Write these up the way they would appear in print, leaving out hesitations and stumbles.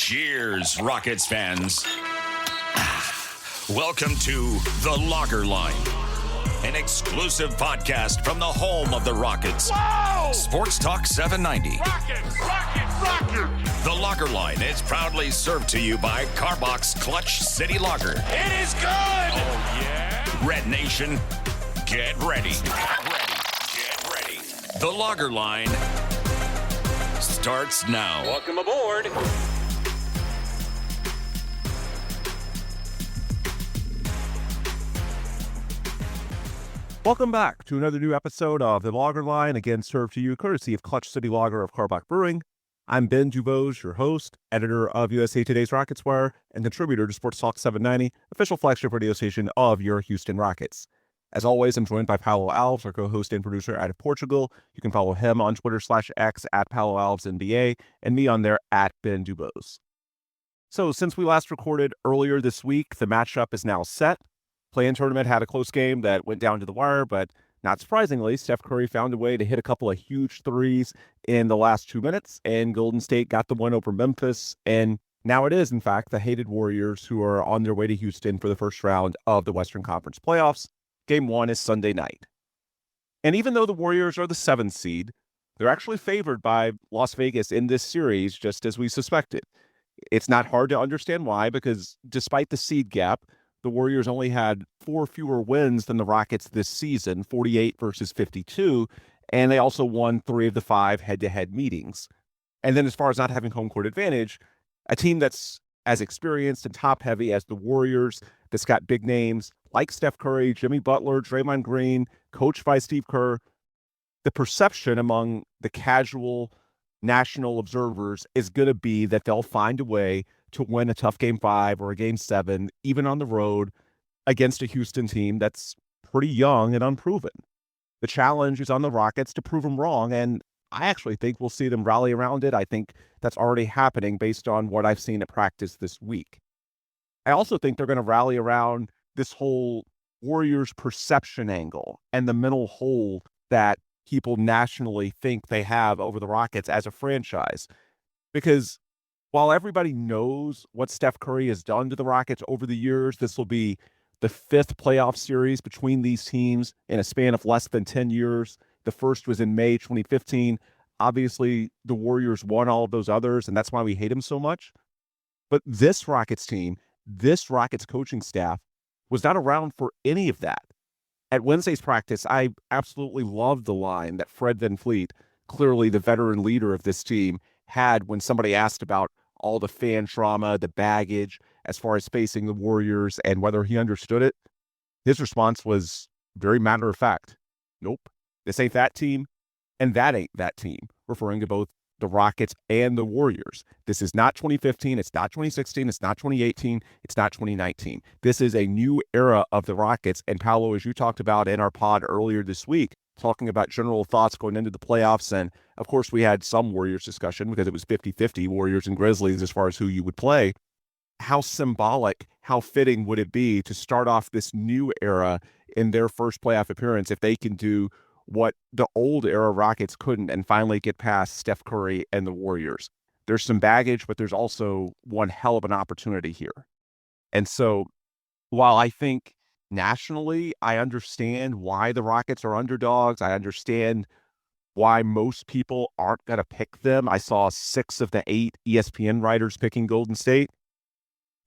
Cheers, Rockets fans. Welcome to The Locker Line, an exclusive podcast from the home of the Rockets. Whoa! Sports Talk 790. Rockets! The Locker Line is proudly served to you by Carbox Clutch City Lager. It is good! Oh, yeah? Red Nation, get ready. Get ready. The Locker Line starts now. Welcome aboard. Welcome back to another new episode of The Lager Line, again served to you courtesy of Clutch City Lager of Carbach Brewing. I'm Ben DuBose, your host, editor of USA Today's Rockets Wire, and contributor to Sports Talk 790, official flagship radio station of your Houston Rockets. As always, I'm joined by Paulo Alves, our co-host and producer out of Portugal. You can follow him on Twitter/X at Paulo Alves NBA, and me on there at Ben DuBose. So since we last recorded earlier this week, the matchup is now set. Play-in tournament had a close game that went down to the wire, but not surprisingly, Steph Curry found a way to hit a couple of huge threes in the last 2 minutes, and Golden State got the win over Memphis. And now it is, in fact, the hated Warriors who are on their way to Houston for the first round of the Western Conference playoffs. Game 1 is Sunday night. And even though the Warriors are the 7th seed, they're actually favored by Las Vegas in this series, just as we suspected. It's not hard to understand why, because despite the seed gap, the Warriors only had 4 fewer wins than the Rockets this season, 48 versus 52, and they also won 3 of the 5 head-to-head meetings. And then as far as not having home court advantage, a team that's as experienced and top-heavy as the Warriors, that's got big names like Steph Curry, Jimmy Butler, Draymond Green, coached by Steve Kerr, the perception among the casual national observers is going to be that they'll find a way to win a tough Game 5 or a Game 7, even on the road, against a Houston team that's pretty young and unproven. The challenge is on the Rockets to prove them wrong, and I actually think we'll see them rally around it. I think that's already happening based on what I've seen at practice this week. I also think they're going to rally around this whole Warriors perception angle and the mental hold that people nationally think they have over the Rockets as a franchise. Because while everybody knows what Steph Curry has done to the Rockets over the years, this will be the 5th playoff series between these teams in a span of less than 10 years. The first was in May 2015. Obviously, the Warriors won all of those others, and that's why we hate him so much. But this Rockets team, this Rockets coaching staff, was not around for any of that. At Wednesday's practice, I absolutely loved the line that Fred VanVleet, clearly the veteran leader of this team, had when somebody asked about all the fan trauma, the baggage, as far as facing the Warriors and whether he understood it. His response was very matter of fact. Nope, this ain't that team, and that ain't that team, referring to both the Rockets and the Warriors. This is not 2015, it's not 2016, it's not 2018, it's not 2019. This is a new era of the Rockets, and Paulo, as you talked about in our pod earlier this week, talking about general thoughts going into the playoffs, and of course we had some Warriors discussion because it was 50-50, Warriors and Grizzlies as far as who you would play. How symbolic, how fitting would it be to start off this new era in their first playoff appearance if they can do what the old era Rockets couldn't and finally get past Steph Curry and the Warriors. There's some baggage, but there's also one hell of an opportunity here. And so while I think nationally, I understand why the Rockets are underdogs. I understand why most people aren't going to pick them. I saw 6 of the 8 ESPN writers picking Golden State.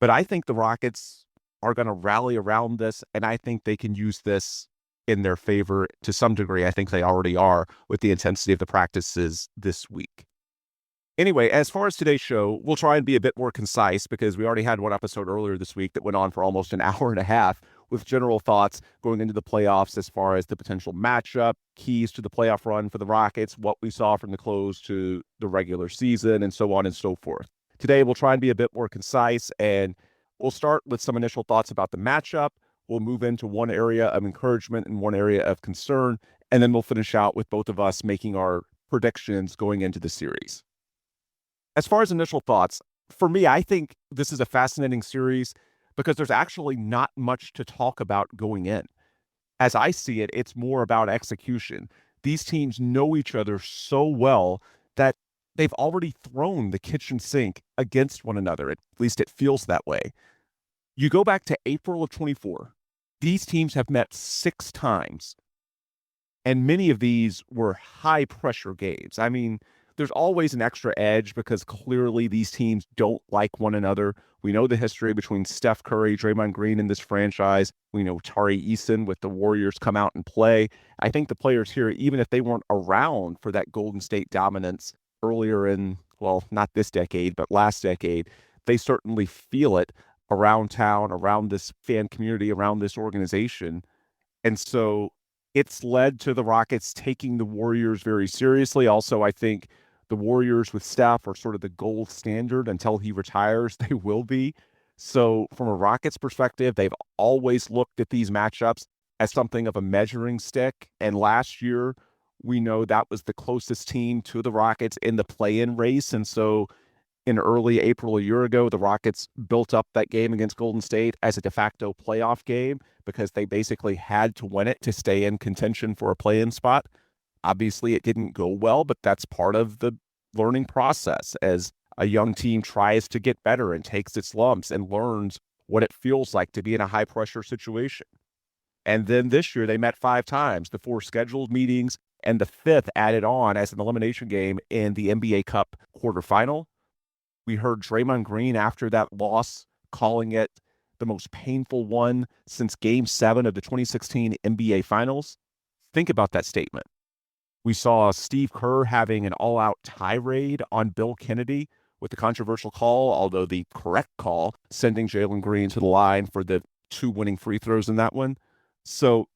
But I think the Rockets are going to rally around this, and I think they can use this in their favor to some degree. I think they already are with the intensity of the practices this week. Anyway, as far as today's show, we'll try and be a bit more concise because we already had one episode earlier this week that went on for almost an hour and a half with general thoughts going into the playoffs as far as the potential matchup, keys to the playoff run for the Rockets, what we saw from the close to the regular season, and so on and so forth. Today, we'll try and be a bit more concise, and we'll start with some initial thoughts about the matchup. We'll move into one area of encouragement and one area of concern, and then we'll finish out with both of us making our predictions going into the series. As far as initial thoughts, for me, I think this is a fascinating series because there's actually not much to talk about going in. As I see it, it's more about execution. These teams know each other so well that they've already thrown the kitchen sink against one another. At least it feels that way. You go back to April of 24. These teams have met 6 times, and many of these were high pressure games. I mean, there's always an extra edge because clearly these teams don't like one another. We know the history between Steph Curry, Draymond Green in this franchise. We know Tari Eason with the Warriors come out and play. I think the players here, even if they weren't around for that Golden State dominance earlier in, well, not this decade, but last decade, they certainly feel it around town, around this fan community, around this organization. And so it's led to the Rockets taking the Warriors very seriously. Also, I think the Warriors with Steph are sort of the gold standard until he retires. They will be. So from a Rockets perspective, they've always looked at these matchups as something of a measuring stick. And last year, we know that was the closest team to the Rockets in the play-in race. And so in early April a year ago, the Rockets built up that game against Golden State as a de facto playoff game because they basically had to win it to stay in contention for a play-in spot. Obviously, it didn't go well, but that's part of the learning process as a young team tries to get better and takes its lumps and learns what it feels like to be in a high-pressure situation. And then this year, they met 5 times, the 4 scheduled meetings, and the 5th added on as an elimination game in the NBA Cup quarterfinal. We heard Draymond Green after that loss calling it the most painful one since Game 7 of the 2016 NBA Finals. Think about that statement. We saw Steve Kerr having an all-out tirade on Bill Kennedy with the controversial call, although the correct call, sending Jalen Green to the line for the 2 winning free throws in that one. So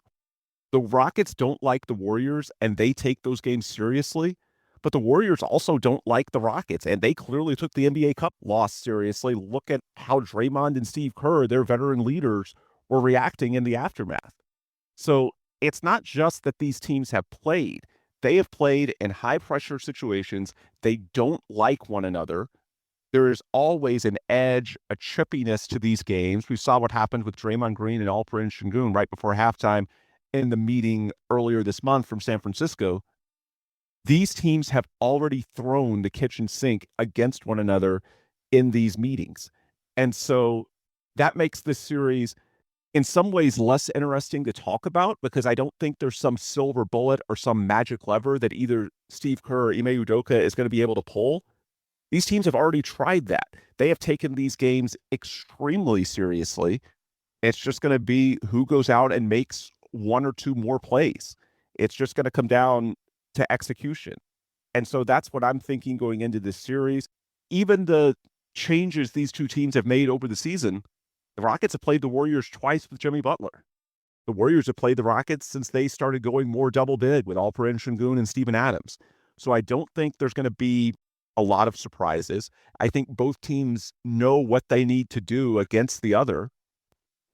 the Rockets don't like the Warriors, and they take those games seriously. But the Warriors also don't like the Rockets, and they clearly took the NBA Cup loss seriously. Look at how Draymond and Steve Kerr, their veteran leaders, were reacting in the aftermath. So it's not just that these teams have played. They have played in high-pressure situations. They don't like one another. There is always an edge, a chippiness to these games. We saw what happened with Draymond Green and Alperen Sengun right before halftime in the meeting earlier this month from San Francisco. These teams have already thrown the kitchen sink against one another in these meetings. And so that makes this series in some ways less interesting to talk about because I don't think there's some silver bullet or some magic lever that either Steve Kerr or Ime Udoka is going to be able to pull. These teams have already tried that. They have taken these games extremely seriously. It's just going to be who goes out and makes 1 or 2 more plays. It's just going to come down to execution. And so that's what I'm thinking going into this series. Even the changes these 2 teams have made over the season, the Rockets have played the Warriors twice with Jimmy Butler. The Warriors have played the Rockets since they started going more double big with Alperen Sengun and Steven Adams. So I don't think there's going to be a lot of surprises. I think both teams know what they need to do against the other.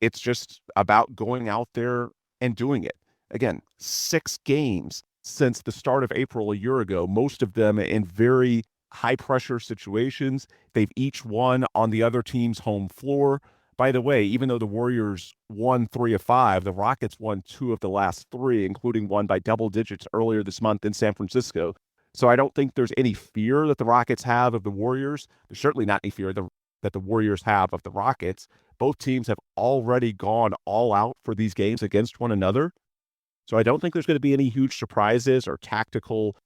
It's just about going out there and doing it. Again, 6 games since the start of April a year ago, most of them in very high-pressure situations. They've each won on the other team's home floor. By the way, even though the Warriors won 3 of 5, the Rockets won 2 of the last 3, including one by double digits earlier this month in San Francisco. So I don't think there's any fear that the Rockets have of the Warriors. There's certainly not any fear that the Warriors have of the Rockets. Both teams have already gone all out for these games against one another. So I don't think there's going to be any huge surprises or tactical,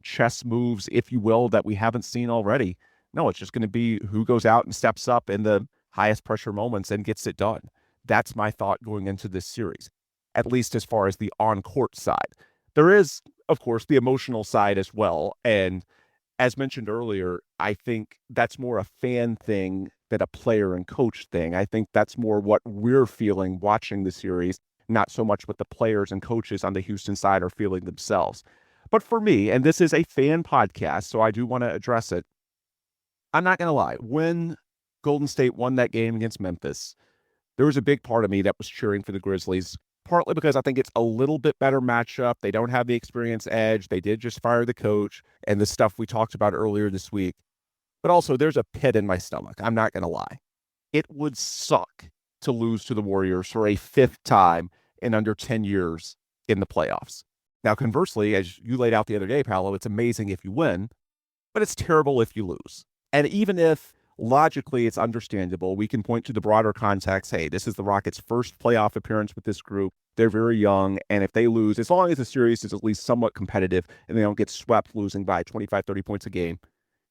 chess moves, if you will, that we haven't seen already. No, it's just going to be who goes out and steps up in the highest pressure moments and gets it done. That's my thought going into this series, at least as far as the on-court side. There is, of course, the emotional side as well. And as mentioned earlier, I think that's more a fan thing than a player and coach thing. I think that's more what we're feeling watching the series, not so much what the players and coaches on the Houston side are feeling themselves. But for me, and this is a fan podcast, so I do want to address it, I'm not going to lie. When Golden State won that game against Memphis, there was a big part of me that was cheering for the Grizzlies, partly because I think it's a little bit better matchup. They don't have the experience edge. They did just fire the coach and the stuff we talked about earlier this week. But also, there's a pit in my stomach. I'm not going to lie. It would suck to lose to the Warriors for a 5th time in under 10 years in the playoffs. Now, conversely, as you laid out the other day, Paulo, it's amazing if you win. but it's terrible if you lose. And even if logically it's understandable, we can point to the broader context. Hey, this is the Rockets' first playoff appearance with this group. They're very young. And if they lose, as long as the series is at least somewhat competitive and they don't get swept losing by 25, 30 points a game,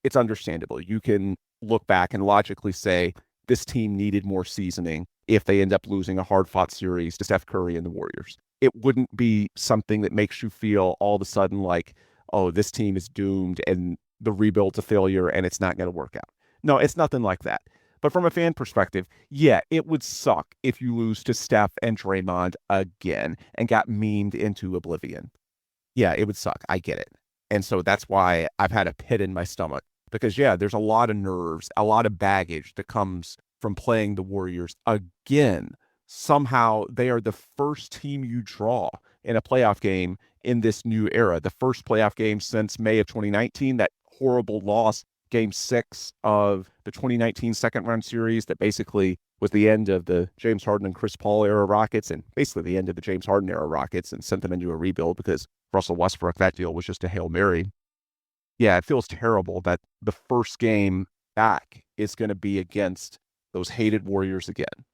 it's understandable. You can look back and logically say this team needed more seasoning if they end up losing a hard-fought series to Steph Curry and the Warriors. It wouldn't be something that makes you feel all of a sudden like, oh, this team is doomed and the rebuild's a failure and it's not going to work out. No, it's nothing like that. But from a fan perspective, yeah, it would suck if you lose to Steph and Draymond again and got memed into oblivion. Yeah, it would suck. I get it. And so that's why I've had a pit in my stomach. Because, yeah, there's a lot of nerves, a lot of baggage that comes from playing the Warriors again. Somehow they are the first team you draw in a playoff game in this new era. The first playoff game since May of 2019, that horrible loss, Game 6 of the 2019 second-round series that basically was the end of the James Harden and Chris Paul era Rockets and basically the end of the James Harden era Rockets and sent them into a rebuild because Russell Westbrook, that deal was just a Hail Mary. Yeah, it feels terrible that the first game back is going to be against those hated Warriors again.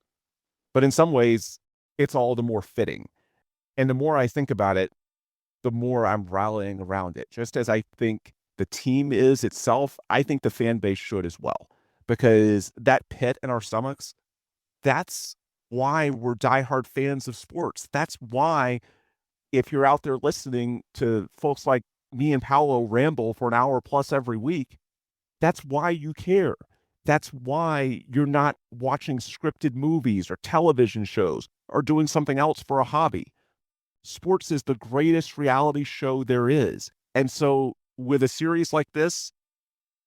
But in some ways, it's all the more fitting. And the more I think about it, the more I'm rallying around it. Just as I think the team is itself, I think the fan base should as well. Because that pit in our stomachs, that's why we're diehard fans of sports. That's why, if you're out there listening to folks like me and Paulo ramble for an hour plus every week, that's why you care. That's why you're not watching scripted movies or television shows or doing something else for a hobby. Sports is the greatest reality show there is. And so with a series like this,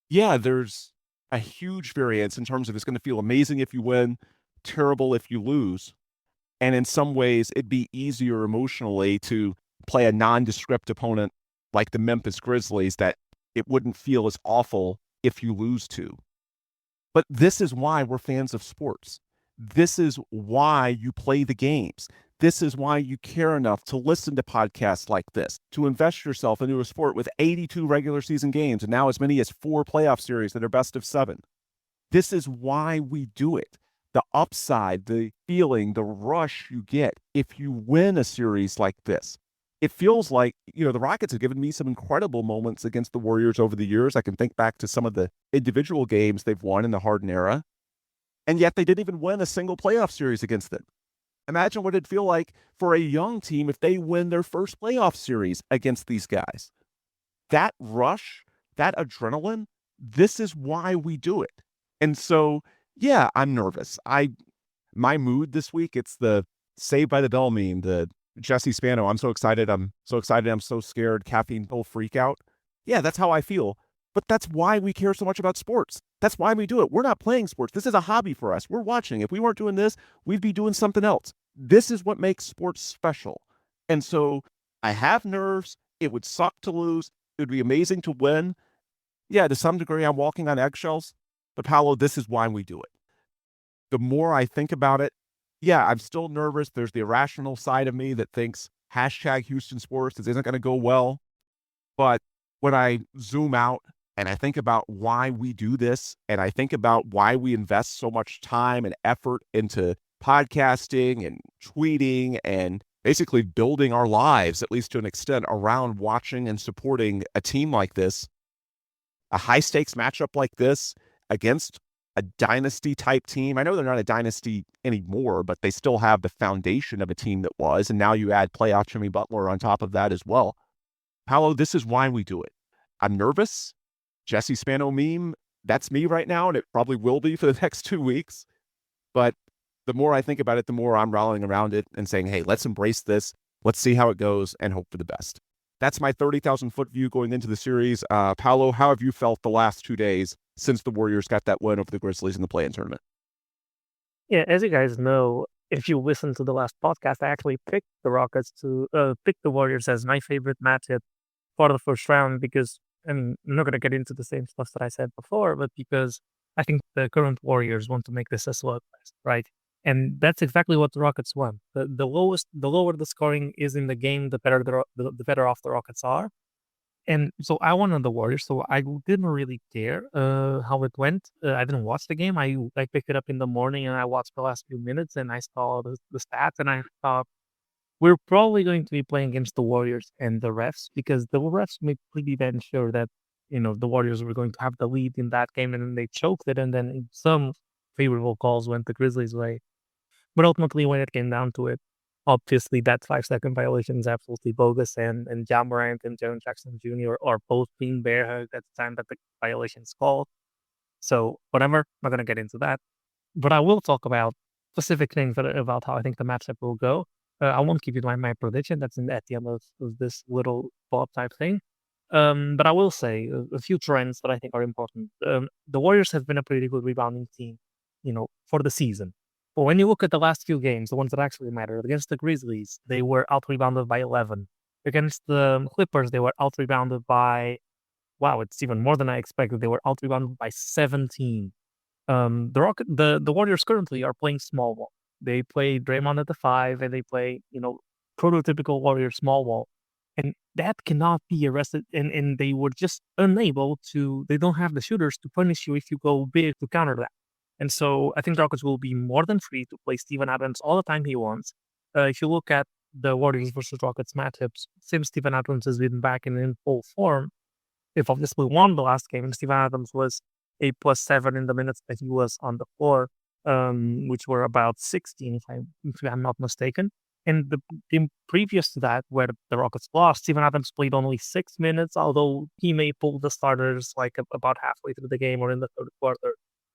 yeah, there's a huge variance in terms of it's going to feel amazing if you win, terrible if you lose. And in some ways, it'd be easier emotionally to play a nondescript opponent like the Memphis Grizzlies that it wouldn't feel as awful if you lose to. But this is why we're fans of sports. This is why you play the games. This is why you care enough to listen to podcasts like this, to invest yourself into a sport with 82 regular season games and now as many as 4 playoff series that are best of 7. This is why we do it. The upside, the feeling, the rush you get if you win a series like this. It feels like, the Rockets have given me some incredible moments against the Warriors over the years. I can think back to some of the individual games they've won in the Harden era, and yet they didn't even win a single playoff series against them. Imagine what it'd feel like for a young team if they win their first playoff series against these guys. That rush, that adrenaline, this is why we do it. And so, yeah, I'm nervous. My mood this week, it's the Saved by the Bell meme, the Jesse Spano, I'm so excited, I'm so scared, caffeine pill freak out. Yeah, that's how I feel. But that's why we care so much about sports. That's why we do it. We're not playing sports. This is a hobby for us. We're watching. If we weren't doing this, we'd be doing something else. This is what makes sports special. And so I have nerves. It would suck to lose. It would be amazing to win. Yeah, to some degree, I'm walking on eggshells. But Paulo, this is why we do it. The more I think about it, yeah, I'm still nervous. There's the irrational side of me that thinks #Houston Sports, this isn't going to go well. But when I zoom out and I think about why we do this, and I think about why we invest so much time and effort into podcasting and tweeting and basically building our lives, at least to an extent, around watching and supporting a team like this, a high-stakes matchup like this against a dynasty-type team. I know they're not a dynasty anymore, but they still have the foundation of a team that was, and now you add playoff Jimmy Butler on top of that as well. Paulo, this is why we do it. I'm nervous. Jesse Spano meme, that's me right now, and it probably will be for the next 2 weeks. But the more I think about it, the more I'm rallying around it and saying, hey, let's embrace this. Let's see how it goes and hope for the best. That's my 30,000-foot view going into the series. Paulo, how have you felt the last 2 days since the Warriors got that win over the Grizzlies in the play-in tournament? Yeah, as you guys know, if you listen to the last podcast, I actually picked the Rockets to pick the Warriors as my favorite matchup for the first round because, and I'm not going to get into the same stuff that I said before, but because I think the current Warriors want to make this a slugfest, right? And that's exactly what the Rockets want. The lower the scoring is in the game, the better off the Rockets are. And so I wanted the Warriors, so I didn't really care how it went. I didn't watch the game. I picked it up in the morning and I watched the last few minutes and I saw the stats and I thought we're probably going to be playing against the Warriors and the refs because the refs made pretty damn sure that the Warriors were going to have the lead in that game and then they choked it and then some favorable calls went the Grizzlies' way. But ultimately, when it came down to it, obviously that 5-second violation is absolutely bogus, and Ja Morant and Jaren Jackson Jr. are both being bear hugged at the time that the violation is called. So whatever, not gonna get into that. But I will talk about specific things about how I think the matchup will go. I won't give you my prediction. That's at the end of this little Bob type thing. But I will say a few trends that I think are important. The Warriors have been a pretty good rebounding team, for the season. But when you look at the last few games, the ones that actually matter, against the Grizzlies, they were out rebounded by 11. Against the Clippers, they were out rebounded by, wow, it's even more than I expected. They were out rebounded by 17. The Warriors currently are playing small ball. They play Draymond at the 5, and they play, prototypical Warrior small ball. And that cannot be arrested. And they were just unable to, they don't have the shooters to punish you if you go big to counter that. And so I think the Rockets will be more than free to play Steven Adams all the time he wants. If you look at the Warriors versus Rockets matchups, since Steven Adams has been back in full form, they've obviously won the last game, and Steven Adams was a +7 in the minutes that he was on the floor, which were about 16, if I'm not mistaken. And the game previous to that, where the Rockets lost, Steven Adams played only 6 minutes, although he may pull the starters like about halfway through the game or in the third quarter.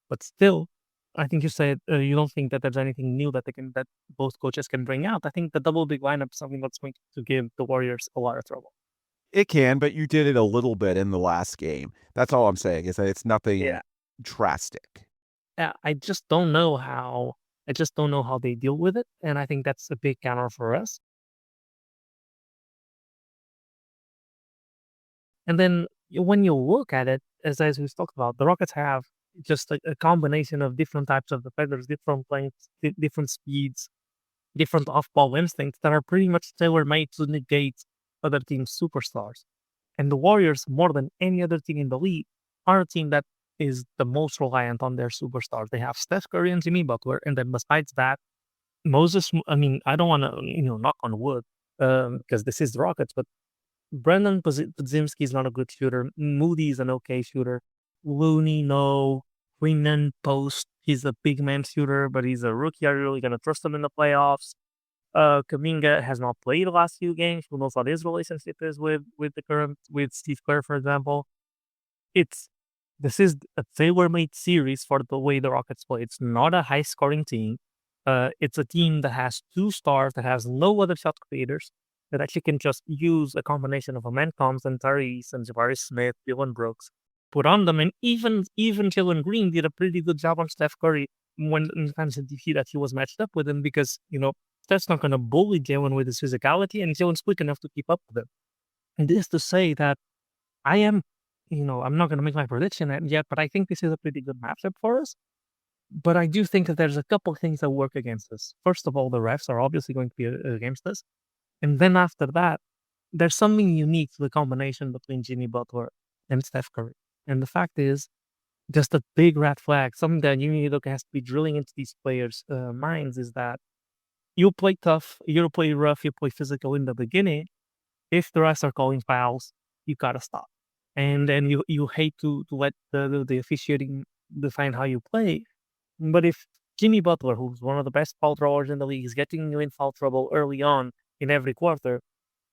But still, I think you said you don't think that there's anything new that both coaches can bring out. I think the double big lineup is something that's going to give the Warriors a lot of trouble. It can, but you did it a little bit in the last game. That's all I'm saying is that it's nothing drastic. Yeah, I just don't know how. I just don't know how they deal with it, and I think that's a big counter for us. And then when you look at it, as we've talked about, the Rockets have just a combination of different types of defenders, different lengths, different speeds, different off-ball instincts that are pretty much tailor-made to negate other teams' superstars. And the Warriors, more than any other team in the league, are a team that is the most reliant on their superstars. They have Steph Curry and Jimmy Butler, and then besides that, I don't want to, knock on wood, because this is the Rockets, but Brandon Podziemski is not a good shooter. Moody is an okay shooter. Looney, no. Quinlan Post, he's a big man shooter, but he's a rookie. Are you really going to trust him in the playoffs? Kuminga has not played the last few games. Who knows what his relationship is with Steve Kerr, for example. This is a tailor-made series for the way the Rockets play. It's not a high-scoring team. It's a team that has 2 stars, that has no other shot creators, that actually can just use a combination of Amen Thompson, Tari Eason, Jabari Smith, Dylan Brooks, put on them, and even Jalen Green did a pretty good job on Steph Curry when in times that he was matched up with him because, Steph's not going to bully Jalen with his physicality, and Jalen's quick enough to keep up with him. And this to say that I am, I'm not going to make my prediction yet, but I think this is a pretty good matchup for us. But I do think that there's a couple of things that work against us. First of all, the refs are obviously going to be against us. And then after that, there's something unique to the combination between Jimmy Butler and Steph Curry. And the fact is, just a big red flag, something that Jimmy Butler has to be drilling into these players' minds is that you play tough, you play rough, you play physical in the beginning. If the refs are calling fouls, you gotta stop. And then you hate to let the officiating define how you play. But if Jimmy Butler, who's one of the best foul throwers in the league, is getting you in foul trouble early on in every quarter,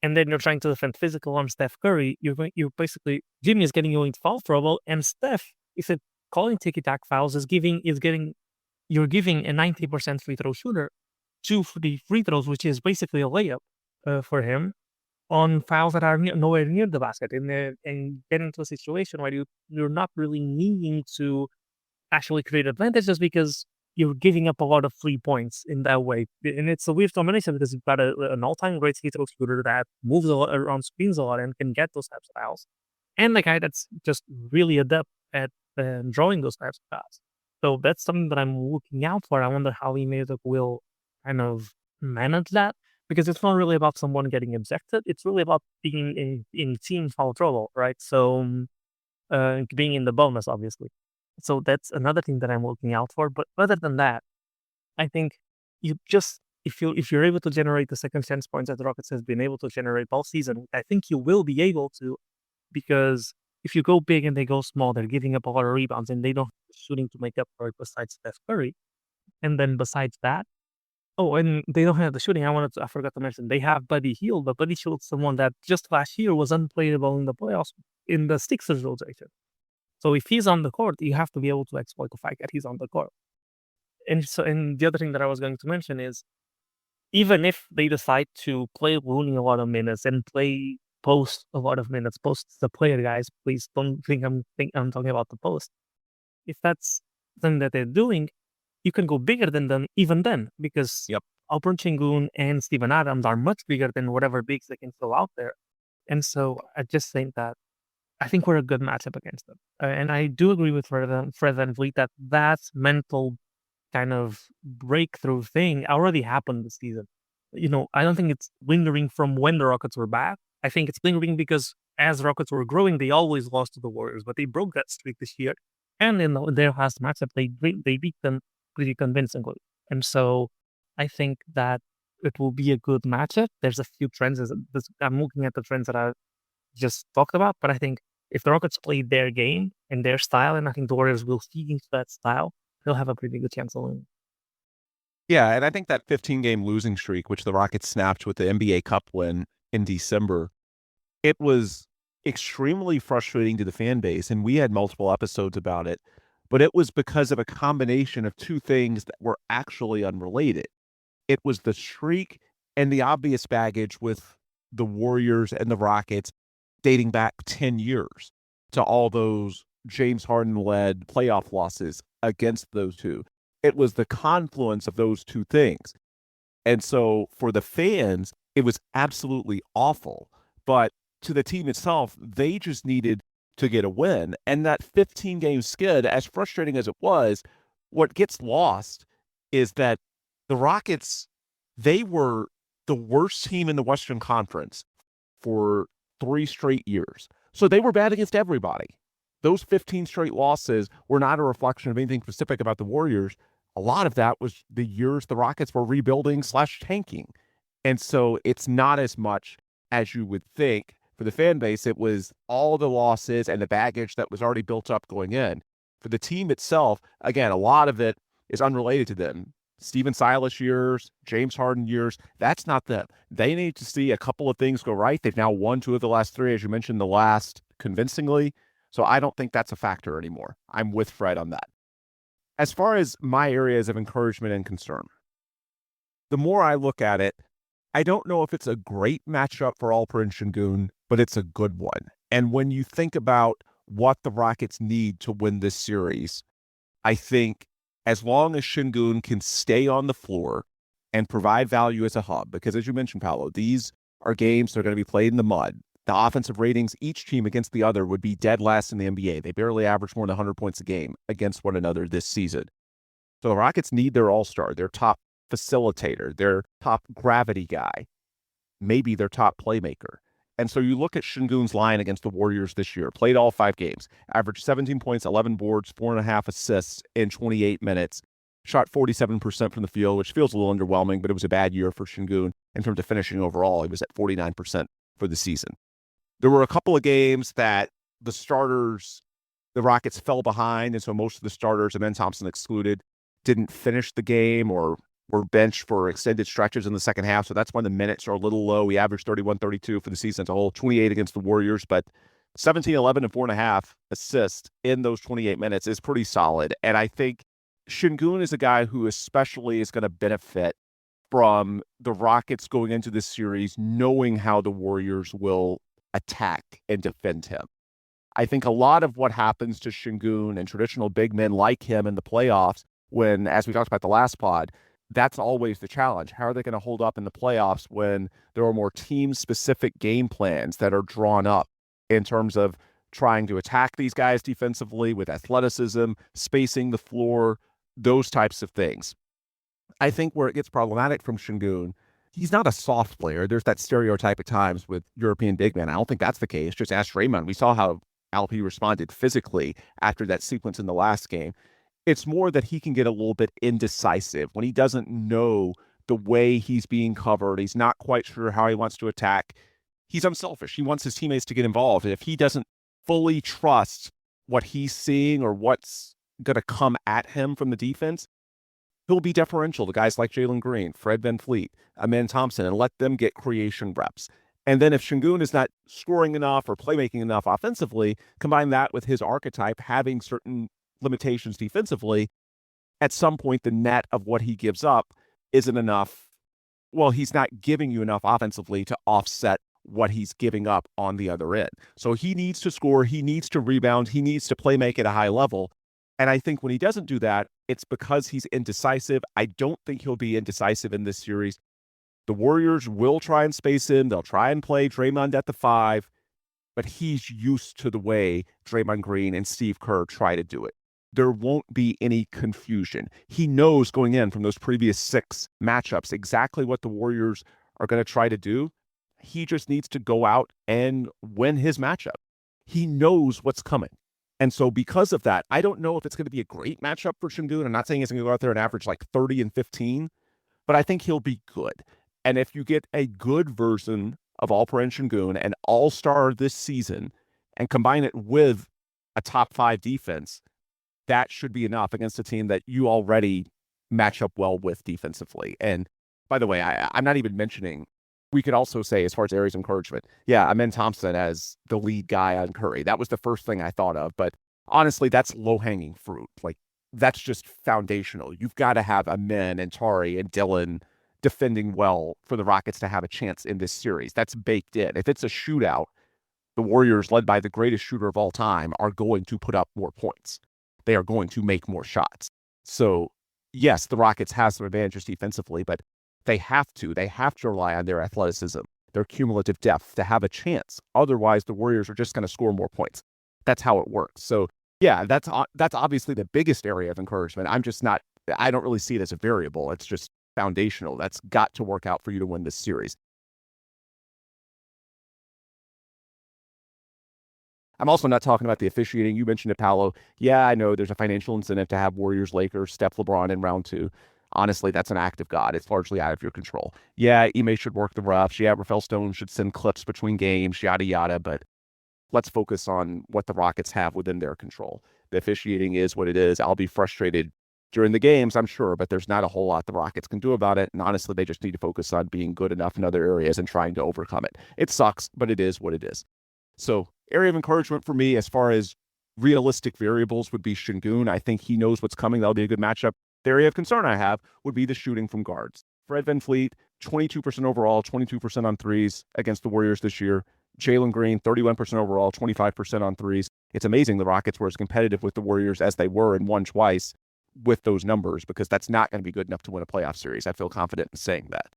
and then you're trying to defend physical on Steph Curry, you're basically Jimmy is getting you into foul trouble, and Steph, if it calling ticky-tack fouls, you're giving a 90% free throw shooter 2 free throws, which is basically a layup for him on fouls that are nowhere near the basket, and get into a situation where you're not really needing to actually create advantages because you're giving up a lot of free points in that way. And it's a weird combination because you've got an all-time great free throw shooter that moves a lot around screens a lot and can get those types of fouls, and the guy that's just really adept at drawing those types of fouls. So that's something that I'm looking out for. I wonder how he will kind of manage that. because it's not really about someone getting ejected. It's really about being in team foul trouble, right? So being in the bonus, obviously. So that's another thing that I'm looking out for. But other than that, I think you just if you're able to generate the second chance points that the Rockets has been able to generate all season, I think you will be able to, because if you go big and they go small, they're giving up a lot of rebounds and they don't have the shooting to make up for it besides Steph Curry. And then besides that, oh, and they don't have the shooting. I forgot to mention they have Buddy Hield, but Buddy Hield's someone that just last year was unplayable in the playoffs in the Sixers rotation. So if he's on the court, you have to be able to exploit the fact that he's on the court. And the other thing that I was going to mention is, even if they decide to play Looney a lot of minutes and play post a lot of minutes, post the player guys, please don't think I'm talking about the post. If that's something that they're doing, you can go bigger than them even then, because Alperen Sengun and Steven Adams are much bigger than whatever bigs they can throw out there. And so I just think that I think we're a good matchup against them. And I do agree with Fred VanVleet that mental kind of breakthrough thing already happened this season. I don't think it's lingering from when the Rockets were bad. I think it's lingering because as Rockets were growing, they always lost to the Warriors, but they broke that streak this year. And in their last matchup, they beat them pretty convincingly. And so I think that it will be a good matchup. There's a few trends. I'm looking at the trends that I just talked about, but I think if the Rockets play their game and their style, and I think the Warriors will feed into that style, they'll have a pretty good chance of winning. Yeah, and I think that 15-game losing streak, which the Rockets snapped with the NBA Cup win in December, it was extremely frustrating to the fan base, and we had multiple episodes about it, but it was because of a combination of two things that were actually unrelated. It was the streak and the obvious baggage with the Warriors and the Rockets dating back 10 years to all those James Harden-led playoff losses against those two. It was the confluence of those two things. And so for the fans, it was absolutely awful. But to the team itself, they just needed to get a win. And that 15-game skid, as frustrating as it was, what gets lost is that the Rockets, they were the worst team in the Western Conference for 3 straight years. So they were bad against everybody. Those 15 straight losses were not a reflection of anything specific about the Warriors. A lot of that was the years the Rockets were rebuilding/tanking. And so it's not as much as you would think. For the fan base, it was all the losses and the baggage that was already built up going in. For the team itself, again, a lot of it is unrelated to them. Steven Silas years, James Harden years, that's not them. They need to see a couple of things go right. They've now won 2 of the last 3, as you mentioned, the last convincingly. So I don't think that's a factor anymore. I'm with Fred on that. As far as my areas of encouragement and concern, the more I look at it, I don't know if it's a great matchup for Alperen Sengun, but it's a good one. And when you think about what the Rockets need to win this series, I think as long as Sengun can stay on the floor and provide value as a hub, because as you mentioned, Paulo, these are games that are going to be played in the mud. The offensive ratings, each team against the other, would be dead last in the NBA. They barely average more than 100 points a game against one another this season. So the Rockets need their all-star, their top facilitator, their top gravity guy, maybe their top playmaker. And so you look at Sengun's line against the Warriors this year, played all 5 games, averaged 17 points, 11 boards, 4.5 assists in 28 minutes, shot 47% from the field, which feels a little underwhelming, but it was a bad year for Sengun in terms of finishing overall. He was at 49% for the season. There were a couple of games that the Rockets fell behind, and so most of the starters, Ben Thompson excluded, didn't finish the game or were benched for extended stretches in the second half. So that's when the minutes are a little low. He averaged 31-32 for the season as a whole, 28 against the Warriors, but 17, 11, and 4.5 assists in those 28 minutes is pretty solid. And I think Sengun is a guy who especially is going to benefit from the Rockets going into this series knowing how the Warriors will attack and defend him. I think a lot of what happens to Sengun and traditional big men like him in the playoffs, when, as we talked about the last pod, that's always the challenge. How are they going to hold up in the playoffs when there are more team-specific game plans that are drawn up in terms of trying to attack these guys defensively with athleticism, spacing the floor, those types of things? I think where it gets problematic from Sengun he's not a soft player. There's that stereotype at times with European big men. I don't think that's the case. Just ask Draymond. We saw how Alp responded physically after that sequence in the last game. It's more that he can get a little bit indecisive when he doesn't know the way he's being covered. He's not quite sure how he wants to attack. He's unselfish. He wants his teammates to get involved. And if he doesn't fully trust what he's seeing or what's going to come at him from the defense, he'll be deferential to guys like Jalen Green, Fred VanVleet, Amen Thompson, and let them get creation reps. And then if Sengun is not scoring enough or playmaking enough offensively, combine that with his archetype having certain limitations defensively, at some point the net of what he gives up isn't enough. Well, he's not giving you enough offensively to offset what he's giving up on the other end. So he needs to score, he needs to rebound, he needs to play make at a high level. And I think when he doesn't do that, it's because he's indecisive. I don't think he'll be indecisive in this series. The Warriors will try and space him. They'll try and play Draymond at the 5, but he's used to the way Draymond Green and Steve Kerr try to do it. There won't be any confusion. He knows going in from those previous 6 matchups exactly what the Warriors are going to try to do. He just needs to go out and win his matchup. He knows what's coming. And so because of that, I don't know if it's going to be a great matchup for Sengun. I'm not saying he's going to go out there and average like 30 and 15, but I think he'll be good. And if you get a good version of Alperen Sengun, an all-star this season, and combine it with a top 5 defense, that should be enough against a team that you already match up well with defensively. And by the way, I'm not even mentioning, we could also say as far as areas of encouragement, yeah, Amen Thompson as the lead guy on Curry. That was the first thing I thought of. But honestly, that's low-hanging fruit. Like, that's just foundational. You've got to have Amen and Tari and Dylan defending well for the Rockets to have a chance in this series. That's baked in. If it's a shootout, the Warriors, led by the greatest shooter of all time, are going to put up more points. They are going to make more shots. So, yes, the Rockets have some advantages defensively, but they have to rely on their athleticism, their cumulative depth to have a chance. Otherwise, the Warriors are just going to score more points. That's how it works. So, yeah, that's obviously the biggest area of encouragement. I don't really see it as a variable. It's just foundational. That's got to work out for you to win this series. I'm also not talking about the officiating. You mentioned it, Paulo. Yeah, I know there's a financial incentive to have Warriors, Lakers, Steph, LeBron in round 2. Honestly, that's an act of God. It's largely out of your control. Yeah, Ime should work the refs. Yeah, Rafael Stone should send clips between games, yada, yada. But let's focus on what the Rockets have within their control. The officiating is what it is. I'll be frustrated during the games, I'm sure, but there's not a whole lot the Rockets can do about it. And honestly, they just need to focus on being good enough in other areas and trying to overcome it. It sucks, but it is what it is. So, area of encouragement for me as far as realistic variables would be Sengun. I think he knows what's coming. That'll be a good matchup. The area of concern I have would be the shooting from guards. Fred VanVleet, 22% overall, 22% on threes against the Warriors this year. Jalen Green, 31% overall, 25% on threes. It's amazing the Rockets were as competitive with the Warriors as they were and won twice with those numbers, because that's not going to be good enough to win a playoff series. I feel confident in saying that.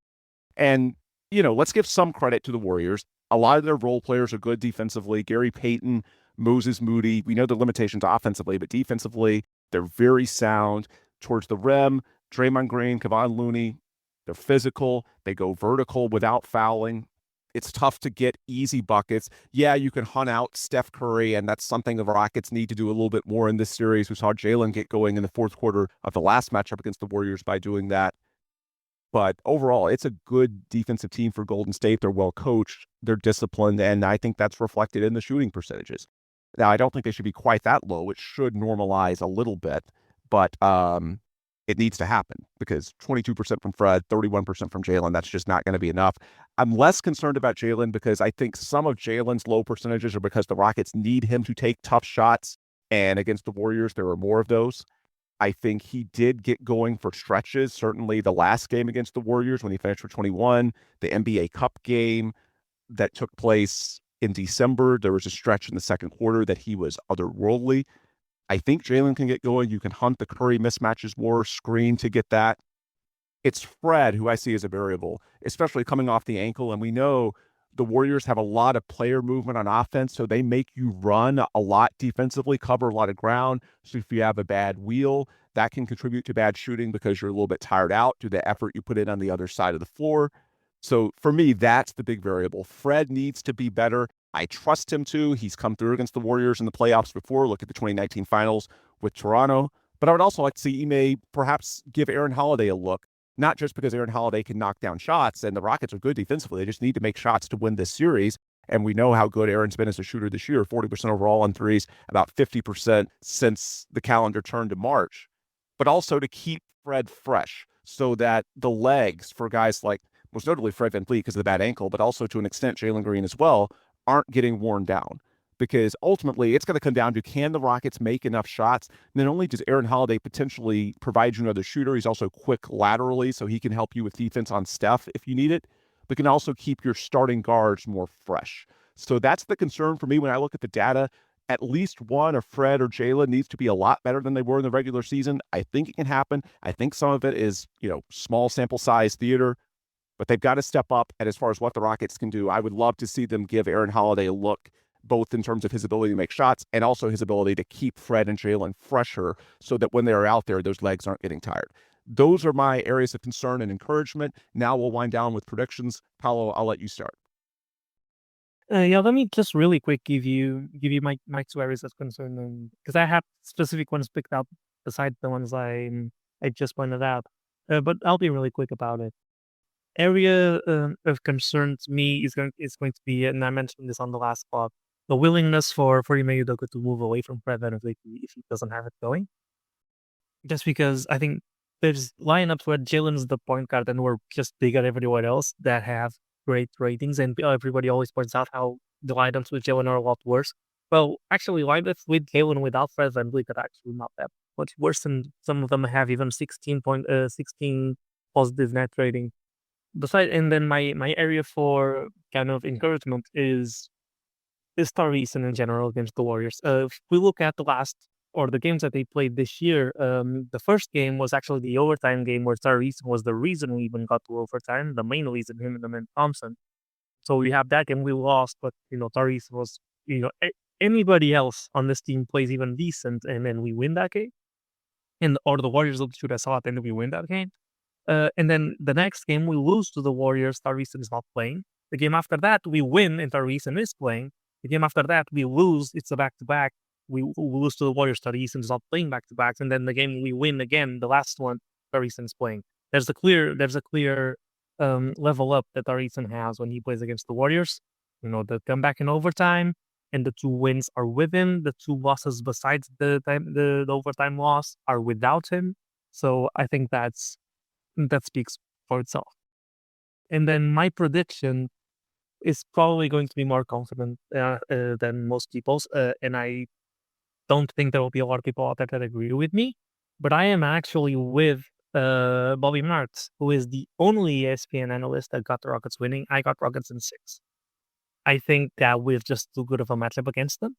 And, let's give some credit to the Warriors. A lot of their role players are good defensively. Gary Payton, Moses Moody. We know the limitations offensively, but defensively, they're very sound. Towards the rim, Draymond Green, Kevon Looney, they're physical. They go vertical without fouling. It's tough to get easy buckets. Yeah, you can hunt out Steph Curry, and that's something the Rockets need to do a little bit more in this series. We saw Jalen get going in the fourth quarter of the last matchup against the Warriors by doing that. But overall, it's a good defensive team for Golden State. They're well coached, they're disciplined, and I think that's reflected in the shooting percentages. Now, I don't think they should be quite that low. It should normalize a little bit, but it needs to happen, because 22% from Fred, 31% from Jalen, that's just not going to be enough. I'm less concerned about Jalen because I think some of Jalen's low percentages are because the Rockets need him to take tough shots, and against the Warriors, there are more of those. I think he did get going for stretches, certainly the last game against the Warriors when he finished for 21, the NBA Cup game that took place in December. There was a stretch in the second quarter that he was otherworldly. I think Jalen can get going. You can hunt the Curry mismatches more, screen to get that. It's Fred who I see as a variable, especially coming off the ankle. And we know the Warriors have a lot of player movement on offense, so they make you run a lot defensively, cover a lot of ground. So if you have a bad wheel, that can contribute to bad shooting because you're a little bit tired out due to the effort you put in on the other side of the floor. So for me, that's the big variable. Fred needs to be better. I trust him to. He's come through against the Warriors in the playoffs before. Look at the 2019 finals with Toronto. But I would also like to see Ime perhaps give Aaron Holiday a look, not just because Aaron Holiday can knock down shots and the Rockets are good defensively. They just need to make shots to win this series. And we know how good Aaron's been as a shooter this year, 40% overall on threes, about 50% since the calendar turned to March. But also to keep Fred fresh so that the legs for guys like, most notably Fred VanVleet because of the bad ankle, but also to an extent Jalen Green as well, aren't getting worn down. Because ultimately, it's going to come down to, can the Rockets make enough shots? Not only does Aaron Holiday potentially provide you another shooter, he's also quick laterally, so he can help you with defense on Steph if you need it, but can also keep your starting guards more fresh. So that's the concern for me when I look at the data. At least one of Fred or Jalen needs to be a lot better than they were in the regular season. I think it can happen. I think some of it is, small sample size theater, but they've got to step up. And as far as what the Rockets can do, I would love to see them give Aaron Holiday a look, both in terms of his ability to make shots and also his ability to keep Fred and Jalen fresher so that when they're out there, those legs aren't getting tired. Those are my areas of concern and encouragement. Now we'll wind down with predictions. Paulo, I'll let you start. Let me just really quick give you my two areas of concern, because I have specific ones picked out besides the ones I just pointed out. But I'll be really quick about it. Area of concern to me is going to be, and I mentioned this on the last pod, the willingness for Ime Udoka to move away from Fred VanVleet if he doesn't have it going. Just because I think there's lineups where Jalen's the point guard and we're just bigger than everywhere else that have great ratings, and everybody always points out how the lineups with Jalen are a lot worse. Well, actually, lineups with Jalen without Fred VanVleet are actually not that much worse, and some of them have even 16 positive net rating. And then my area for kind of encouragement is Tari Eason in general against the Warriors. If we look at the games that they played this year, the first game was actually the overtime game where Tari Eason was the reason we even got to overtime, the main reason, him and the man Thompson. So we have that game we lost, but Tari Eason was, anybody else on this team plays even decent, and then we win that game, or the Warriors look shoot us hot, and then we win that game. And then the next game we lose to the Warriors. Tari Eason is not playing. The game after that we win, and Tari Eason is playing. The game after that we lose. It's a back-to-back. We lose to the Warriors. Tari Eason is not playing back-to-backs. And then the game we win again, the last one, Tari Eason is playing. There's a clear level up that Tari Eason has when he plays against the Warriors. The comeback in overtime, and the two wins are with him. The two losses besides the overtime loss are without him. So I think that speaks for itself. And then my prediction is probably going to be more confident than most people's. And I don't think there will be a lot of people out there that agree with me. But I am actually with Bobby Martz, who is the only ESPN analyst that got the Rockets winning. I got Rockets in 6. I think that we're just too good of a matchup against them.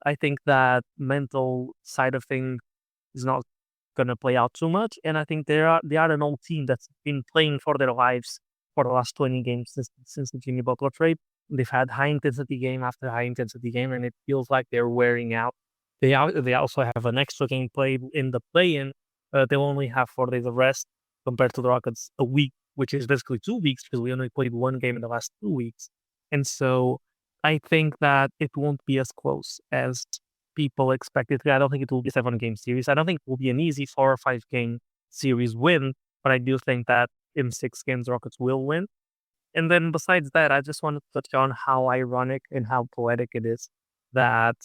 I think that mental side of things is not going to play out too much, and I think they are an old team that's been playing for their lives for the last 20 games since the Jimmy Butler trade. They've had high intensity game after high intensity game, and it feels like they're wearing out. They also have an extra game played in the play-in. They'll only have 4 days of rest compared to the Rockets a week, which is basically 2 weeks because we only played 1 game in the last 2 weeks. And so I think that it won't be as close as people expected. I don't think it will be a 7-game series. I don't think it will be an easy 4 or 5-game series win, but I do think that in 6 games, Rockets will win. And then besides that, I just want to touch on how ironic and how poetic it is that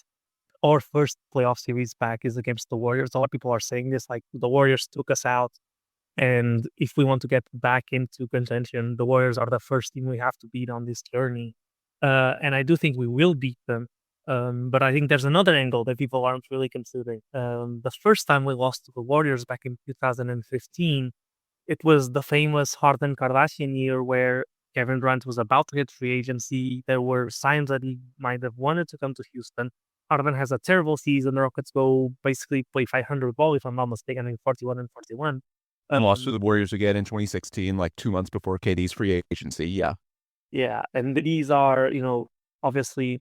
our first playoff series back is against the Warriors. A lot of people are saying this, like the Warriors took us out, and if we want to get back into contention, the Warriors are the first team we have to beat on this journey. And I do think we will beat them. But I think there's another angle that people aren't really considering. The first time we lost to the Warriors back in 2015, it was the famous Harden-Kardashian year where Kevin Durant was about to hit free agency. There were signs that he might have wanted to come to Houston. Harden has a terrible season. The Rockets go basically play 500 ball, if I'm not mistaken, I think 41-41. And lost to the Warriors again in 2016, like 2 months before KD's free agency. Yeah. Yeah. And these are, obviously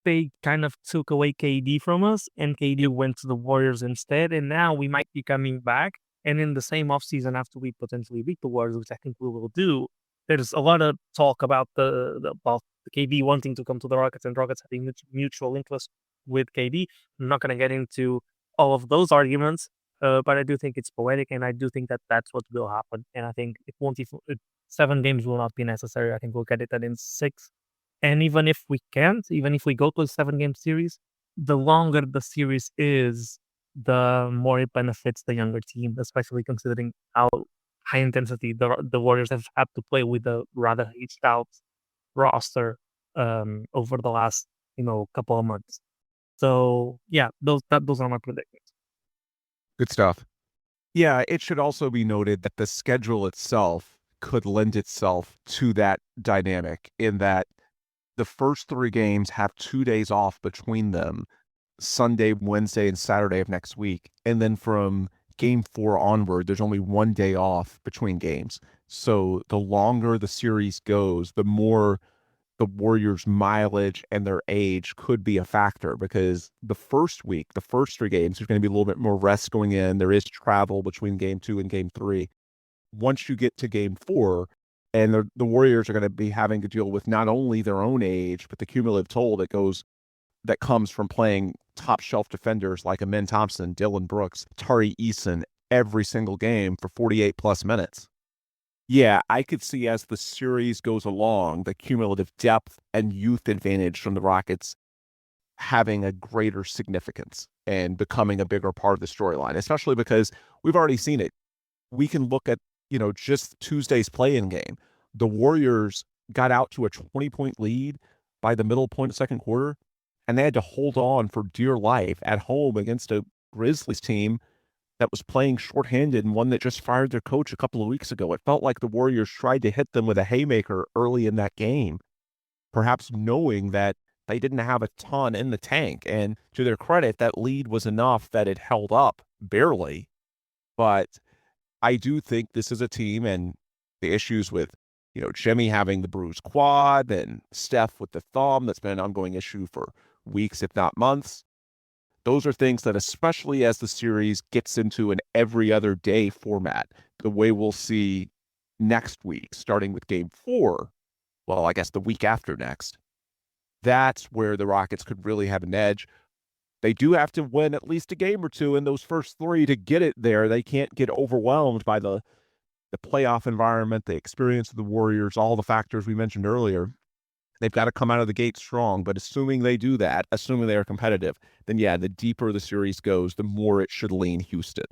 they kind of took away KD from us, and KD went to the Warriors instead. And now we might be coming back. And in the same offseason, after we potentially beat the Warriors, which I think we will do, there's a lot of talk about about KD wanting to come to the Rockets and Rockets having mutual interest with KD. I'm not going to get into all of those arguments, but I do think it's poetic, and I do think that that's what will happen. And I think it won't even 7 games will not be necessary. I think we'll get it done in 6. And even if we can't, even if we go to a 7-game series, the longer the series is, the more it benefits the younger team, especially considering how high intensity the Warriors have had to play with a rather aged out roster over the last couple of months. So yeah, those are my predictions. Good stuff. Yeah, it should also be noted that the schedule itself could lend itself to that dynamic in that the first 3 games have 2 days off between them, Sunday, Wednesday, and Saturday of next week. And then from game 4 onward, there's only 1 day off between games. So the longer the series goes, the more the Warriors' mileage and their age could be a factor, because the first week, the first 3 games, there's going to be a little bit more rest going in. There is travel between game 2 and game 3. Once you get to game 4, and the Warriors are going to be having to deal with not only their own age, but the cumulative toll that comes from playing top shelf defenders like Amin Thompson, Dylan Brooks, Tari Eason every single game for 48 plus minutes. Yeah, I could see as the series goes along, the cumulative depth and youth advantage from the Rockets having a greater significance and becoming a bigger part of the storyline, especially because we've already seen it. We can look at, just Tuesday's play-in game. The Warriors got out to a 20-point lead by the middle point of second quarter, and they had to hold on for dear life at home against a Grizzlies team that was playing shorthanded and one that just fired their coach a couple of weeks ago. It felt like the Warriors tried to hit them with a haymaker early in that game, perhaps knowing that they didn't have a ton in the tank. And to their credit, that lead was enough that it held up barely. But I do think this is a team, and the issues with, Jimmy having the bruised quad and Steph with the thumb, that's been an ongoing issue for weeks, if not months. Those are things that, especially as the series gets into an every other day format, the way we'll see next week, starting with game 4, well, I guess the week after next, that's where the Rockets could really have an edge. They do have to win at least a game or 2 in those first 3 to get it there. They can't get overwhelmed by the playoff environment, the experience of the Warriors, all the factors we mentioned earlier. They've got to come out of the gate strong, but assuming they do that, assuming they are competitive, then yeah, the deeper the series goes, the more it should lean Houston.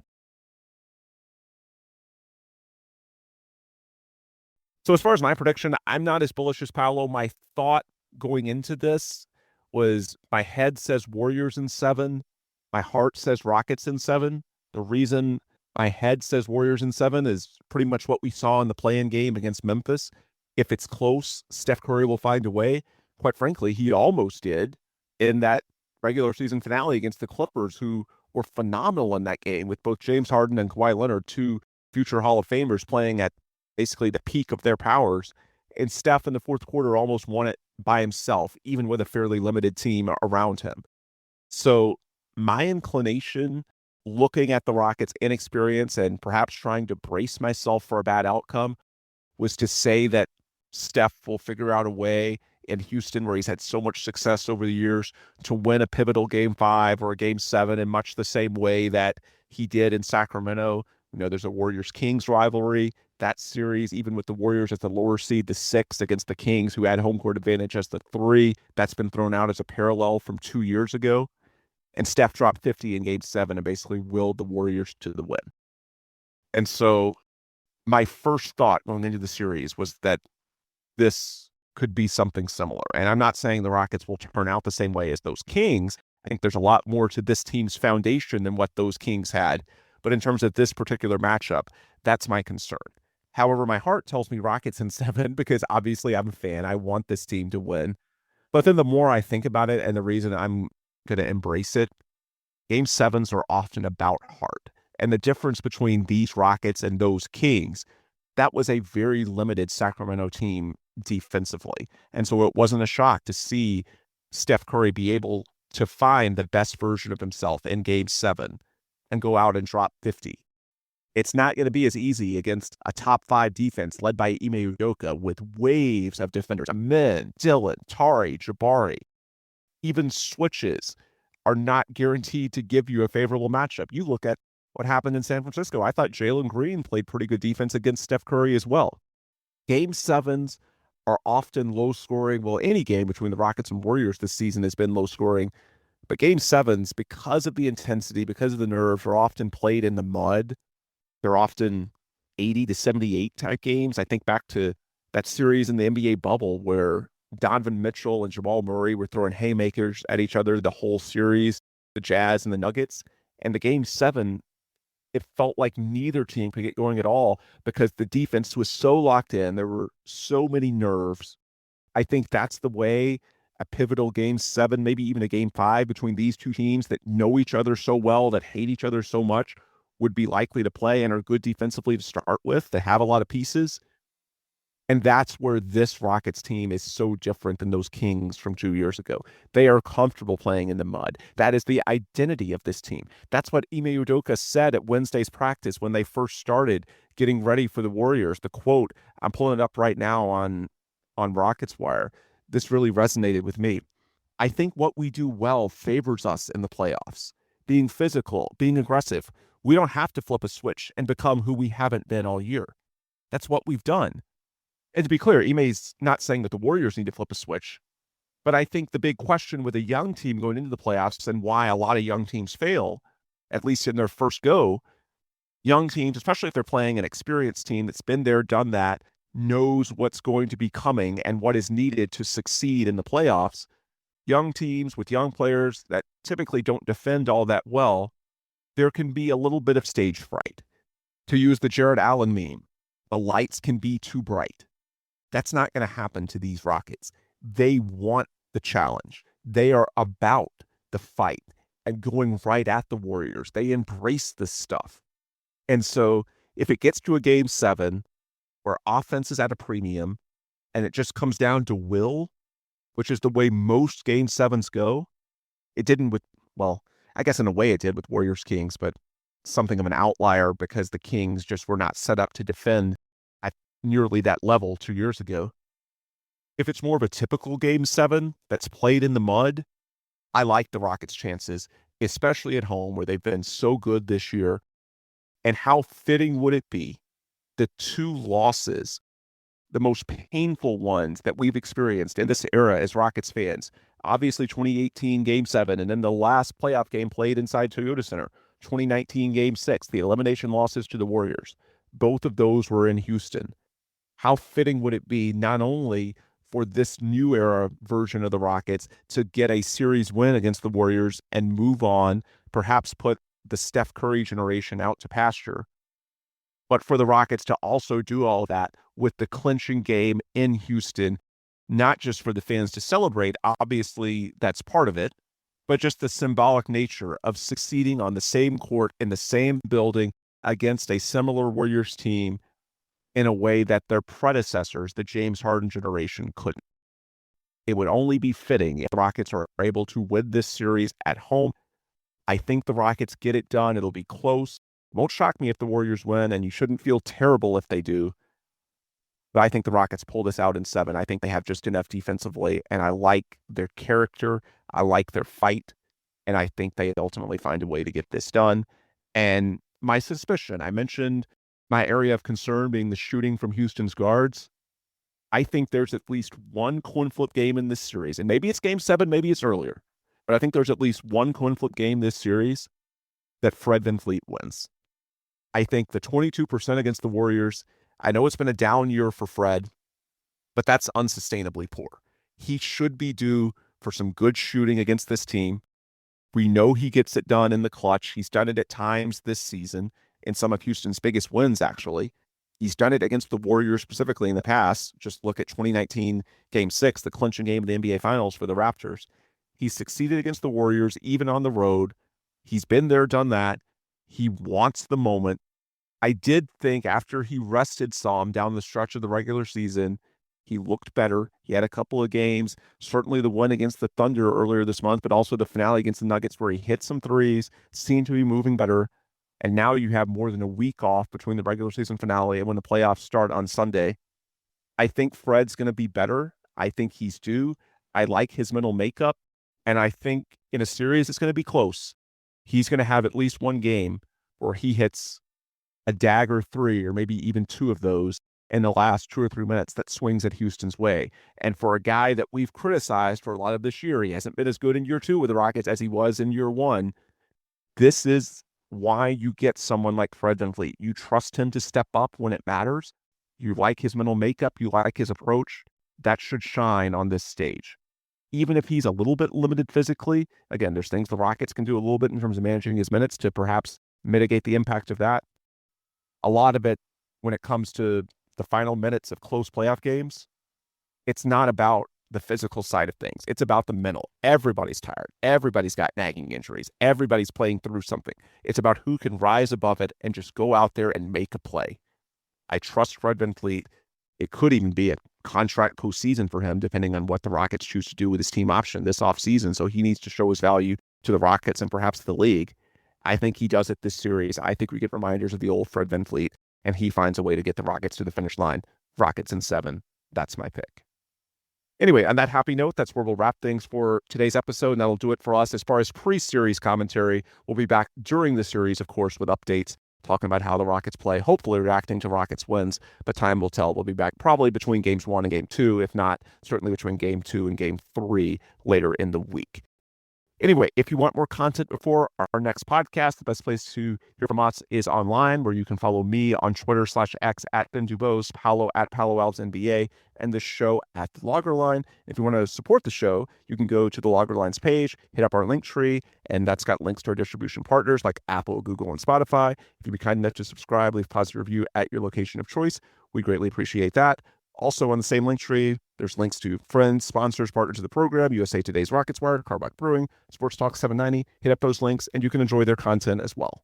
So as far as my prediction, I'm not as bullish as Paulo. My thought going into this was my head says Warriors in 7. My heart says Rockets in 7. The reason my head says Warriors in 7 is pretty much what we saw in the play-in game against Memphis. If it's close, Steph Curry will find a way. Quite frankly, he almost did in that regular season finale against the Clippers, who were phenomenal in that game with both James Harden and Kawhi Leonard, 2 future Hall of Famers playing at basically the peak of their powers. And Steph in the fourth quarter almost won it by himself, even with a fairly limited team around him. So my inclination, looking at the Rockets' inexperience and perhaps trying to brace myself for a bad outcome, was to say that Steph will figure out a way in Houston, where he's had so much success over the years, to win a pivotal game 5 or a game 7 in much the same way that he did in Sacramento. There's a Warriors-Kings rivalry. That series, even with the Warriors as the lower seed, the 6 against the Kings, who had home court advantage as the 3, that's been thrown out as a parallel from 2 years ago. And Steph dropped 50 in game 7 and basically willed the Warriors to the win. And so my first thought going into the series was that this could be something similar. And I'm not saying the Rockets will turn out the same way as those Kings. I think there's a lot more to this team's foundation than what those Kings had. But in terms of this particular matchup, that's my concern. However, my heart tells me Rockets in 7 because obviously I'm a fan. I want this team to win. But then the more I think about it, and the reason I'm going to embrace it, game 7s are often about heart. And the difference between these Rockets and those Kings, that was a very limited Sacramento team defensively. And so it wasn't a shock to see Steph Curry be able to find the best version of himself in game 7 and go out and drop 50. It's not going to be as easy against a top 5 defense led by Ime Udoka with waves of defenders. Amin, Dylan, Tari, Jabari. Even switches are not guaranteed to give you a favorable matchup. You look at what happened in San Francisco. I thought Jalen Green played pretty good defense against Steph Curry as well. Game 7s are often low scoring. Well, any game between the Rockets and Warriors this season has been low scoring. But Game 7s, because of the intensity, because of the nerves, are often played in the mud. They're often 80 to 78 type games. I think back to that series in the NBA bubble where Donovan Mitchell and Jamal Murray were throwing haymakers at each other the whole series, the Jazz and the Nuggets. And the Game 7, it felt like neither team could get going at all because the defense was so locked in. There were so many nerves. I think that's the way a pivotal Game 7, maybe even a Game 5 between these two teams that know each other so well, that hate each other so much, would be likely to play and are good defensively to start with. They have a lot of pieces. And that's where this Rockets team is so different than those Kings from 2 years ago. They are comfortable playing in the mud. That is the identity of this team. That's what Ime Udoka said at Wednesday's practice when they first started getting ready for the Warriors. The quote, I'm pulling it up right now on Rockets Wire. This really resonated with me. I think what we do well favors us in the playoffs. Being physical, being aggressive. We don't have to flip a switch and become who we haven't been all year. That's what we've done. And to be clear, Ime's not saying that the Warriors need to flip a switch, but I think the big question with a young team going into the playoffs and why a lot of young teams fail, at least in their first go, young teams, especially if they're playing an experienced team that's been there, done that, knows what's going to be coming and what is needed to succeed in the playoffs. Young teams with young players that typically don't defend all that well, there can be a little bit of stage fright. To use the Jared Allen meme, the lights can be too bright. That's not going to happen to these Rockets. They want the challenge. They are about the fight and going right at the Warriors. They embrace this stuff. And so if it gets to a Game 7 where offense is at a premium and it just comes down to will, which is the way most Game 7s go, it didn't with, well, I guess in a way it did with Warriors Kings, but something of an outlier because the Kings just were not set up to defend at nearly that level 2 years ago. If it's more of a typical Game 7 that's played in the mud, I like the Rockets' chances, especially at home where they've been so good this year. And how fitting would it be, the 2 losses, the most painful ones that we've experienced in this era as Rockets fans, obviously 2018 Game 7, and then the last playoff game played inside Toyota Center, 2019 Game 6, the elimination losses to the Warriors. Both of those were in Houston. How fitting would it be not only for this new era version of the Rockets to get a series win against the Warriors and move on, perhaps put the Steph Curry generation out to pasture, but for the Rockets to also do all that with the clinching game in Houston, not just for the fans to celebrate, obviously that's part of it, but just the symbolic nature of succeeding on the same court in the same building against a similar Warriors team in a way that their predecessors, the James Harden generation, couldn't. It would only be fitting if the Rockets are able to win this series at home. I think the Rockets get it done. It'll be close. Won't shock me if the Warriors win, and you shouldn't feel terrible if they do. But I think the Rockets pull this out in 7. I think they have just enough defensively, and I like their character. I like their fight, and I think they ultimately find a way to get this done. And my suspicion, I mentioned my area of concern being the shooting from Houston's guards. I think there's at least one coin flip game in this series, and maybe it's Game 7, maybe it's earlier, but I think there's at least one coin flip game this series that Fred VanVleet wins. I think the 22% against the Warriors, I know it's been a down year for Fred, but that's unsustainably poor. He should be due for some good shooting against this team. We know he gets it done in the clutch. He's done it at times this season in some of Houston's biggest wins, actually. He's done it against the Warriors specifically in the past. Just look at 2019 Game 6, the clinching game of the NBA Finals for the Raptors. He's succeeded against the Warriors, even on the road. He's been there, done that. He wants the moment. I did think after he rested some down the stretch of the regular season, he looked better. He had a couple of games, certainly the one against the Thunder earlier this month, but also the finale against the Nuggets where he hit some threes, seemed to be moving better. And now you have more than a week off between the regular season finale and when the playoffs start on Sunday. I think Fred's going to be better. I think he's due. I like his mental makeup. And I think in a series that's going to be close, he's going to have at least one game where he hits a dagger 3 or maybe even 2 of those in the last 2 or 3 minutes that swings at Houston's way. And for a guy that we've criticized for a lot of this year, he hasn't been as good in year 2 with the Rockets as he was in year 1. This is why you get someone like Fred VanVleet. You trust him to step up when it matters. You like his mental makeup. You like his approach. That should shine on this stage. Even if he's a little bit limited physically, again, there's things the Rockets can do a little bit in terms of managing his minutes to perhaps mitigate the impact of that. A lot of it, when it comes to the final minutes of close playoff games, it's not about the physical side of things. It's about the mental. Everybody's tired. Everybody's got nagging injuries. Everybody's playing through something. It's about who can rise above it and just go out there and make a play. I trust Fred VanVleet. It could even be a contract postseason for him, depending on what the Rockets choose to do with his team option this offseason. So he needs to show his value to the Rockets and perhaps the league. I think he does it this series. I think we get reminders of the old Fred VanVleet, and he finds a way to get the Rockets to the finish line. Rockets in 7. That's my pick. Anyway, on that happy note, that's where we'll wrap things for today's episode, and that'll do it for us. As far as pre-series commentary, we'll be back during the series, of course, with updates, talking about how the Rockets play, hopefully reacting to Rockets wins, but time will tell. We'll be back probably between games 1 and game 2, if not, certainly between game 2 and game 3 later in the week. Anyway, if you want more content before our next podcast, the best place to hear from us is online, where you can follow me on Twitter/X at Ben DuBose, Paulo at Paulo Alves NBA, and the show at The Logger Line. If you want to support the show, you can go to the Logger Line's page, hit up our link tree, and that's got links to our distribution partners like Apple, Google, and Spotify. If you'd be kind enough to subscribe, leave a positive review at your location of choice, we greatly appreciate that. Also on the same link tree, there's links to friends, sponsors, partners of the program, USA Today's Rockets Wire, Carbach Brewing, Sports Talk 790. Hit up those links and you can enjoy their content as well.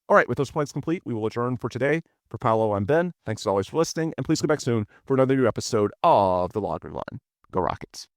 All right, with those points complete, we will adjourn for today. For Paulo, I'm Ben. Thanks as always for listening, and please come back soon for another new episode of The Logger Line. Go Rockets.